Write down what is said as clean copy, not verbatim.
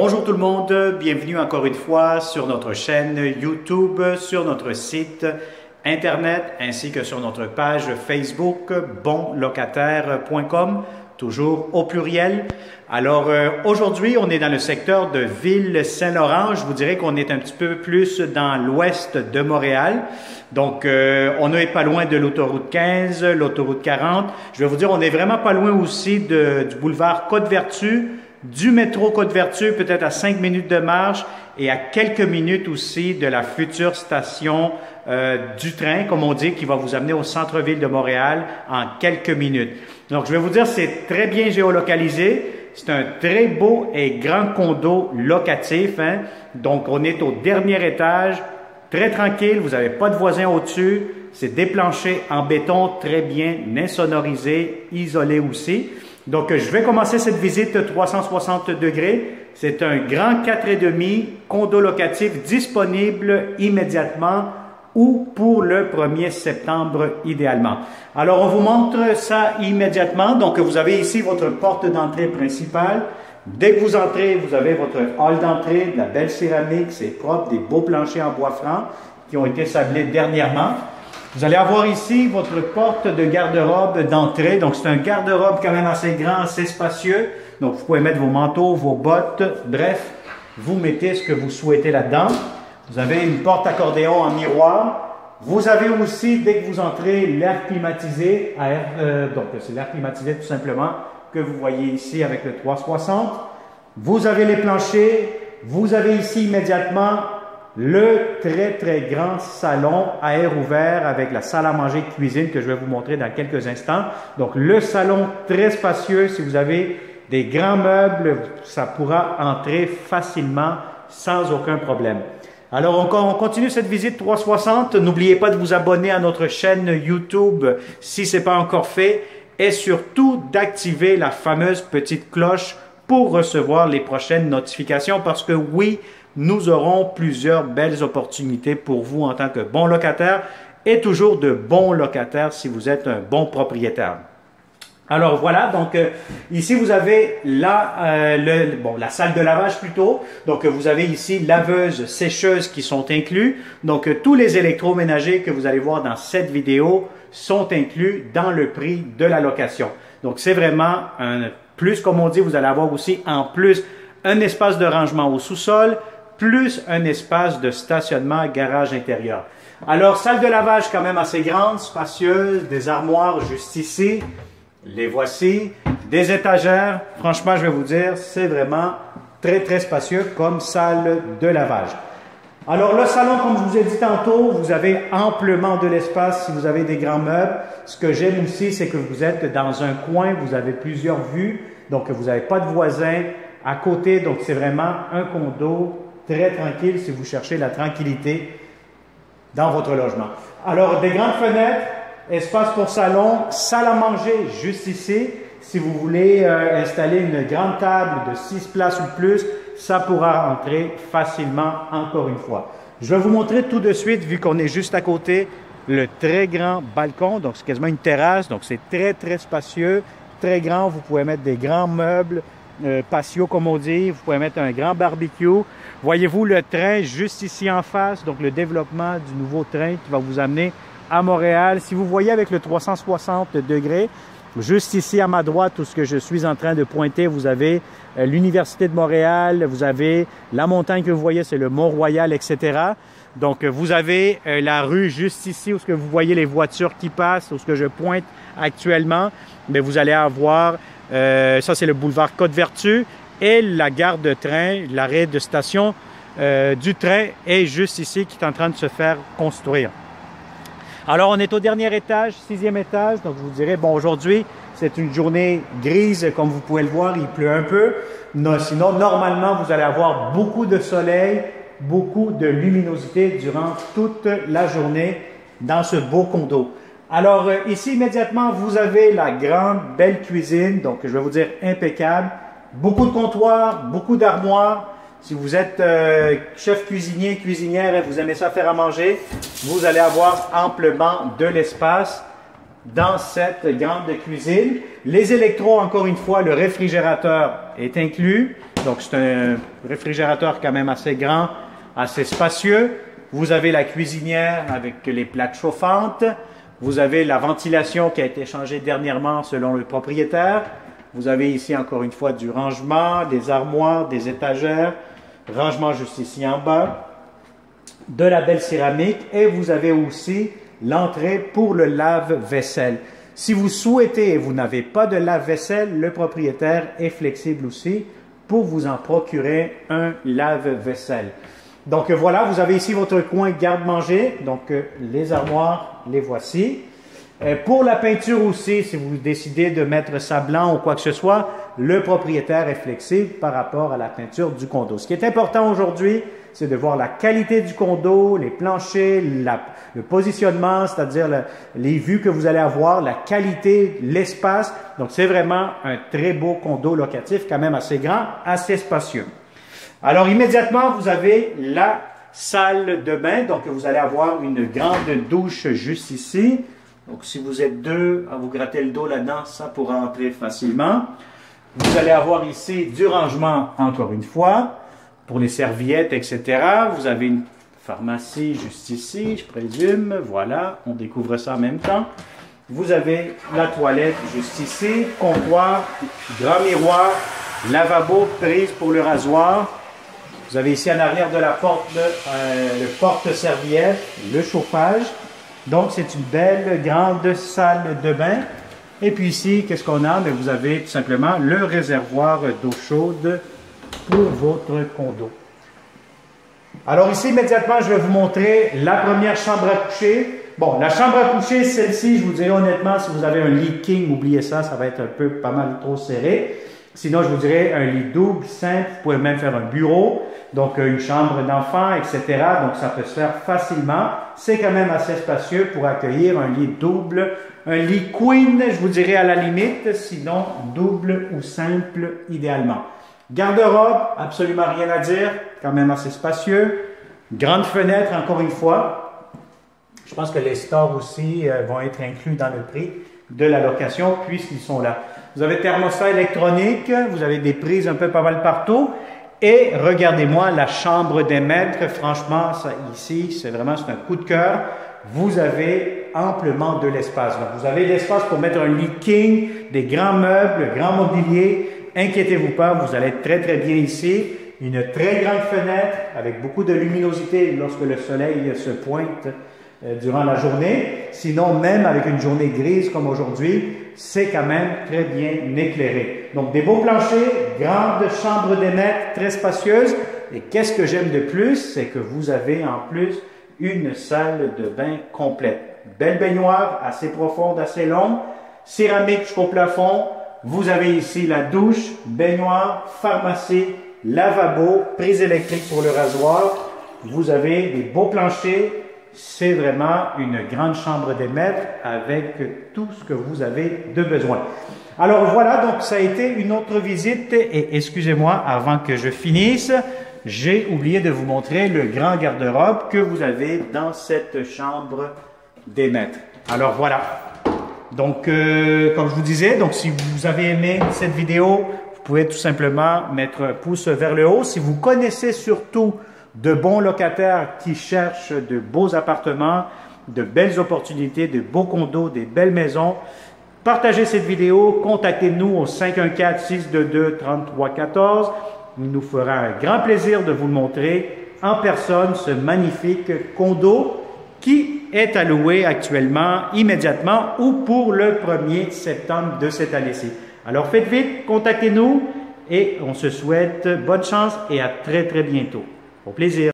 bonjour tout le monde, bienvenue encore une fois sur notre chaîne YouTube, sur notre site Internet ainsi que sur notre page Facebook bonlocataire.com, toujours au pluriel. Alors aujourd'hui, on est dans le secteur de Ville-Saint-Laurent. Je vous dirais qu'on est un petit peu plus dans l'ouest de Montréal. Donc, on n'est pas loin de l'autoroute 15, l'autoroute 40. Je vais vous dire, on est vraiment pas loin aussi du boulevard Côte-Vertu, du métro Côte-Vertu, peut-être à 5 minutes de marche et à quelques minutes aussi de la future station du train, comme on dit, qui va vous amener au centre-ville de Montréal en quelques minutes. Donc, je vais vous dire, c'est très bien géolocalisé. C'est un très beau et grand condo locatif, hein? Donc, on est au dernier étage, très tranquille, vous n'avez pas de voisins au-dessus. C'est des planchers en béton très bien insonorisés, isolés aussi. Donc, je vais commencer cette visite 360 degrés. C'est un grand 4,5 condo locatif disponible immédiatement ou pour le 1er septembre idéalement. Alors, on vous montre ça immédiatement. Donc, vous avez ici votre porte d'entrée principale. Dès que vous entrez, vous avez votre hall d'entrée, de la belle céramique, c'est propre, des beaux planchers en bois franc qui ont été sablés dernièrement. Vous allez avoir ici votre porte de garde-robe d'entrée. Donc, c'est un garde-robe quand même assez grand, assez spacieux. Donc, vous pouvez mettre vos manteaux, vos bottes, bref, vous mettez ce que vous souhaitez là-dedans. Vous avez une porte accordéon en miroir. Vous avez aussi, dès que vous entrez, l'air climatisé. Donc, c'est l'air climatisé tout simplement que vous voyez ici avec le 360. Vous avez les planchers. Vous avez ici immédiatement le très grand salon à air ouvert avec la salle à manger cuisine que je vais vous montrer dans quelques instants. Donc, le salon très spacieux. Si vous avez des grands meubles, ça pourra entrer facilement sans aucun problème. Alors, on continue cette visite 360. N'oubliez pas de vous abonner à notre chaîne YouTube si ce n'est pas encore fait et surtout d'activer la fameuse petite cloche pour recevoir les prochaines notifications parce que oui, nous aurons plusieurs belles opportunités pour vous en tant que bon locataire et toujours de bons locataires si vous êtes un bon propriétaire. Alors voilà, donc ici vous avez la salle de lavage plutôt. Donc vous avez ici laveuse, sécheuse qui sont inclus. Donc tous les électroménagers que vous allez voir dans cette vidéo sont inclus dans le prix de la location. Donc c'est vraiment un plus, comme on dit, vous allez avoir aussi en plus un espace de rangement au sous-sol, plus un espace de stationnement garage intérieur. Alors salle de lavage quand même assez grande, spacieuse, des armoires juste ici. Les voici, des étagères, franchement je vais vous dire, c'est vraiment très spacieux comme salle de lavage. Alors le salon, comme je vous ai dit tantôt, vous avez amplement de l'espace si vous avez des grands meubles. Ce que j'aime aussi, c'est que vous êtes dans un coin, vous avez plusieurs vues, donc vous n'avez pas de voisins à côté, donc c'est vraiment un condo très tranquille si vous cherchez la tranquillité dans votre logement. Alors des grandes fenêtres, espace pour salon, salle à manger juste ici. Si vous voulez installer une grande table de 6 places ou plus, ça pourra entrer facilement encore une fois. Je vais vous montrer tout de suite, vu qu'on est juste à côté, le très grand balcon. Donc c'est quasiment une terrasse, donc c'est très spacieux, très grand. Vous pouvez mettre des grands meubles, patio comme on dit. Vous pouvez mettre un grand barbecue. Voyez-vous le train juste ici en face, donc le développement du nouveau train qui va vous amener à Montréal. Si vous voyez avec le 360 degrés, juste ici à ma droite, tout ce que je suis en train de pointer, vous avez l'Université de Montréal, vous avez la montagne que vous voyez, c'est le Mont-Royal, etc. Donc, vous avez la rue juste ici où ce que vous voyez les voitures qui passent, où ce que je pointe actuellement. Mais vous allez avoir, ça c'est le boulevard Côte-Vertu et la gare de train, l'arrêt de station du train est juste ici qui est en train de se faire construire. Alors, on est au dernier étage, 6e étage. Donc, je vous dirais, bon, aujourd'hui, c'est une journée grise. Comme vous pouvez le voir, il pleut un peu. Non, sinon, normalement, vous allez avoir beaucoup de soleil, beaucoup de luminosité durant toute la journée dans ce beau condo. Alors, ici, immédiatement, vous avez la grande, belle cuisine. Donc, je vais vous dire impeccable. Beaucoup de comptoirs, beaucoup d'armoires. Si vous êtes chef cuisinier, cuisinière et vous aimez ça faire à manger, vous allez avoir amplement de l'espace. dans cette grande cuisine. Les électros, encore une fois, le réfrigérateur est inclus. Donc, c'est un réfrigérateur quand même assez grand, assez spacieux. Vous avez la cuisinière avec les plaques chauffantes. Vous avez la ventilation qui a été changée dernièrement selon le propriétaire. Vous avez ici, encore une fois, du rangement, des armoires, des étagères. Rangement juste ici en bas. De la belle céramique. Et vous avez aussi l'entrée pour le lave-vaisselle. Si vous souhaitez et vous n'avez pas de lave-vaisselle, le propriétaire est flexible aussi pour vous en procurer un lave-vaisselle. Donc voilà, vous avez ici votre coin garde-manger. Donc les armoires, les voici. Pour la peinture aussi, si vous décidez de mettre ça blanc ou quoi que ce soit, le propriétaire est flexible par rapport à la peinture du condo. Ce qui est important aujourd'hui, c'est de voir la qualité du condo, les planchers, le positionnement, c'est-à-dire les vues que vous allez avoir, la qualité, l'espace. Donc, c'est vraiment un très beau condo locatif, quand même assez grand, assez spacieux. Alors, immédiatement, vous avez la salle de bain. Donc, vous allez avoir une grande douche juste ici. Donc, si vous êtes deux à vous gratter le dos là-dedans, ça pourra entrer facilement. Vous allez avoir ici du rangement, encore une fois, pour les serviettes, etc. Vous avez une pharmacie juste ici, je présume. Voilà, on découvre ça en même temps. Vous avez la toilette juste ici, comptoir, grand miroir, lavabo, prise pour le rasoir. Vous avez ici en arrière de la porte le porte-serviette, le chauffage. Donc, c'est une belle grande salle de bain. Et puis ici, qu'est-ce qu'on a? Vous avez tout simplement le réservoir d'eau chaude pour votre condo. Alors ici, immédiatement, je vais vous montrer la première chambre à coucher. Bon, la chambre à coucher, celle-ci, je vous dirais honnêtement, si vous avez un lit king, oubliez ça, ça va être un peu pas mal trop serré. Sinon, je vous dirais un lit double, simple, vous pouvez même faire un bureau, donc une chambre d'enfant, etc. Donc, ça peut se faire facilement. C'est quand même assez spacieux pour accueillir un lit double, un lit queen, je vous dirais à la limite, sinon double ou simple idéalement. Garde-robe, absolument rien à dire, quand même assez spacieux. Grande fenêtre, encore une fois. Je pense que les stores aussi vont être inclus dans le prix de la location puisqu'ils sont là. Vous avez thermostat électronique, vous avez des prises un peu pas mal partout. Et regardez-moi la chambre des maîtres. Franchement, ça, ici, c'est un coup de cœur. Vous avez amplement de l'espace. Donc, vous avez l'espace pour mettre un lit king, des grands meubles, grand mobilier. Inquiétez-vous pas, vous allez être très très bien ici. Une très grande fenêtre avec beaucoup de luminosité lorsque le soleil se pointe durant la journée. Sinon, même avec une journée grise comme aujourd'hui, c'est quand même très bien éclairé. Donc, des beaux planchers, grande chambre des maîtres, très spacieuse. Et qu'est-ce que j'aime de plus? C'est que vous avez en plus une salle de bain complète. Belle baignoire, assez profonde, assez longue. Céramique jusqu'au plafond. Vous avez ici la douche, baignoire, pharmacie, lavabo, prise électrique pour le rasoir. Vous avez des beaux planchers. C'est vraiment une grande chambre des maîtres avec tout ce que vous avez de besoin. Alors voilà, donc ça a été une autre visite et excusez-moi, avant que je finisse, j'ai oublié de vous montrer le grand garde-robe que vous avez dans cette chambre des maîtres. Alors voilà. Donc, comme je vous disais, donc si vous avez aimé cette vidéo, vous pouvez tout simplement mettre un pouce vers le haut. Si vous connaissez surtout de bons locataires qui cherchent de beaux appartements, de belles opportunités, de beaux condos, des belles maisons, partagez cette vidéo, contactez-nous au 514-622-3314. Il nous fera un grand plaisir de vous le montrer en personne, ce magnifique condo qui est à louer actuellement, immédiatement ou pour le 1er septembre de cette année-ci. Alors faites vite, contactez-nous et on se souhaite bonne chance et à très très bientôt. Au plaisir.